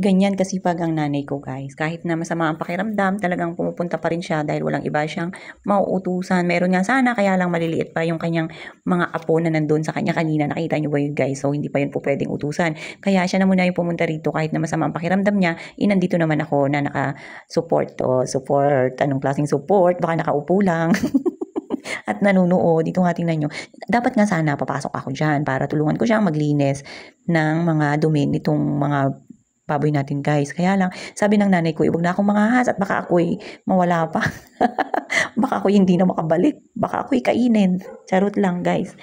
Ganyan kasipag ang nanay ko guys. Kahit na masama ang pakiramdam, talagang pumupunta pa rin siya dahil walang iba siyang mauutusan. Meron nga sana, kaya lang maliliit pa yung kanyang mga apo na nandun sa kanya kanina. Nakita niyo ba yun guys? So hindi pa yun po pwedeng utusan. Kaya siya na muna yung pumunta rito kahit na masama ang pakiramdam niya. Nandito naman ako na naka-support o support. Anong klaseng support? Baka nakaupo lang. At nanunood. Dito nga tingnan nyo. Dapat nga sana papasok ako dyan para tulungan ko siyang maglinis ng mga dumi nitong mga baboy natin guys. Kaya lang, sabi ng nanay ko, huwag na akong mangahas at baka ako'y mawala pa. Baka ako'y hindi na makabalik. Baka ako'y kainin. Charot lang guys.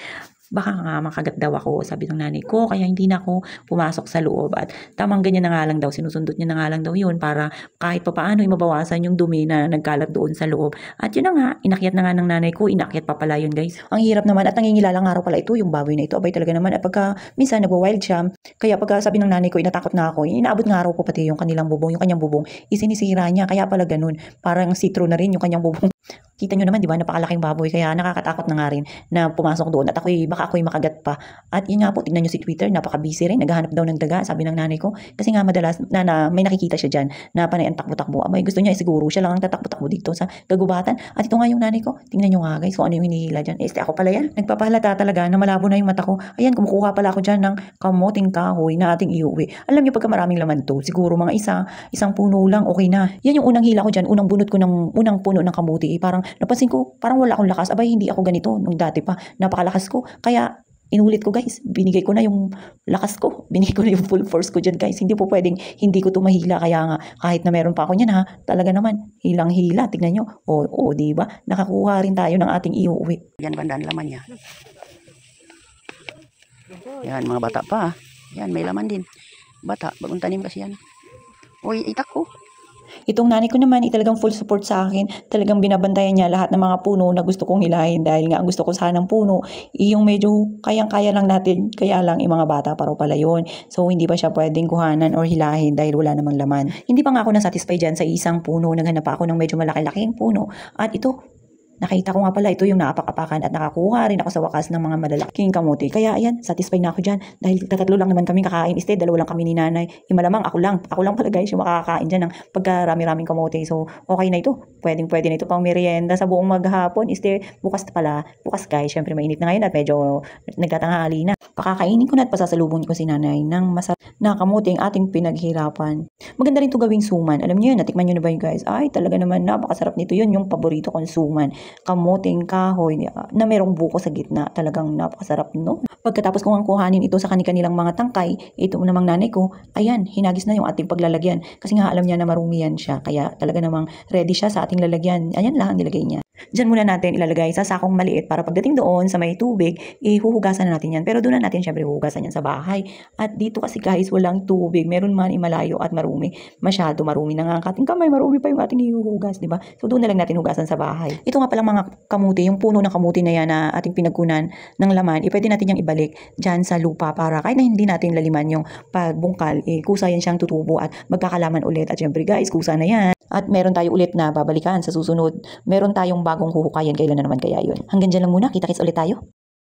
Baka nga makagat daw ako, sabi ng nanay ko, kaya hindi na ako pumasok sa loob. At tamang ganyan na nga lang daw, sinusundot niya na nga lang daw yun para kahit pa paano ay mabawasan yung dumi na nagkalat doon sa loob. At yun na nga, inakyat na nga ng nanay ko, inakyat pa pala yun guys. Ang hirap naman at nangingilalang araw pala ito, yung baboy na ito, abay talaga naman. At pagka minsan nagwa-wild siya, kaya pagka sabi ng nanay ko, inatakot na ako, inaabot nga araw ko pati yung kanilang bubong, yung kanyang bubong, isinisira niya, kaya pala ganun, parang sitro na rin yung kanyang bubong. Kita nyo naman, di ba, napakalaking baboy, kaya nakakatakot na nga rin na pumasok doon at baka ako'y makagat pa. At yun nga po, tignan nyo si Twitter, napaka-busy rin, naghahanap daw ng daga, sabi ng nanay ko, kasi nga madalas may nakikita siya dyan na panay ang takbo-takbo. Abay, gusto niya siguro siya lang ang tatakbo-takbo dito sa kagubatan. At ito nga yung nanay ko, tingnan nyo nga guys, kung ano yung hinihila dyan. Ako pala yan, nagpapahalata talaga na malabo na yung mata ko. Ayan, kumukuha pala ako dyan ng kamoting kahoy na ating iuwi. Alam nyo, pagka maraming laman to, siguro mga isang puno lang, okay na. Yan yung unang hila ko dyan, unang bunot ko ng unang puno ng kamuti, parang napansin ko, parang wala akong lakas. Abay, hindi ako ganito nung dati pa. Napakalakas ko. Kaya, inulit ko guys. Binigay ko na yung lakas ko. Binigay ko na yung full force ko dyan guys. Hindi po pwedeng hindi ko tumahila. Kaya nga, kahit na meron pa ako niyan ha, talaga naman, hilang-hila. Tignan nyo. O diba? Nakakuha rin tayo ng ating iuwi. Yan, bandaan laman niya. Yan, mga bata pa. Yan, may laman din. Bata, bagong tanim kasi yan. Uy, itak ko. Itong nanay ko naman, talagang full support sa akin. Talagang binabantayan niya lahat ng mga puno na gusto kong hilahin dahil nga ang gusto ko sanang puno, yung medyo kayang-kaya lang natin, kaya lang yung mga bata pala yun. So hindi pa siya pwedeng kuhanan or hilahin dahil wala namang laman. Hindi pa nga ako nasatisfy dyan sa isang puno, naghanap pa ako ng medyo malaki-laking puno. At ito, nakita ko nga pala ito yung naapak-apakan at nakakuha rin ako sa wakas ng mga malalaking kamote. Kaya ayan, satisfied na ako dyan. Dahil tatlo lang naman kami kakain. Instead, dalawa lang kami ni nanay. Malamang ako lang. Ako lang pala guys yung makakain dyan ng pagkarami-raming kamote. So, okay na ito. Pwede na ito pang merienda sa buong maghapon. Instead, bukas guys. Syempre mainit na ngayon at medyo nagtatanghali na. Pakakainin ko na at pasasalubong ko si nanay ng masarap na kamote ang ating pinaghirapan. Maganda rin ito gawing suman. Alam niyo yun, natikman nyo na ba yun guys? Ay, talaga naman napakasarap nito. Yun yung paborito kong suman. Kamuting kahoy na merong buko sa gitna. Talagang napakasarap no. Pagkatapos kong kuhanin ito sa kanilang mga tangkay, ito namang nanay ko, ayan, hinagis na yung ating paglalagyan. Kasi nga alam niya na marumi yan siya. Kaya talaga namang ready siya sa ating lalagyan. Ayan lang ang nilagay niya. Diyan muna natin ilalagay sa sakong maliit para pagdating doon sa may tubig, ihuhugasan na natin yan. Pero doon na natin syempre huhugasan yan sa bahay. At dito kasi guys, walang tubig. Meron man malayo at marumi. Masyado marumi na nga ang ating kamay. Marumi pa yung ating ihuhugas, di ba? So doon na lang natin hugasan sa bahay. Ito nga palang mga kamuti, yung puno ng kamuti na yan na ating pinagkunan ng laman, pwede natin yung ibalik dyan sa lupa para kahit na hindi natin laliman yung pagbungkal, kusa yan siyang tutubo at magkakalaman ulit. At syempre guys, kusa na yan. At meron tayo ulit na babalikan sa susunod. Meron tayong bagong huhukayan. Kailan na naman kaya yun? Hanggang dyan lang muna. Kita-kits ulit tayo.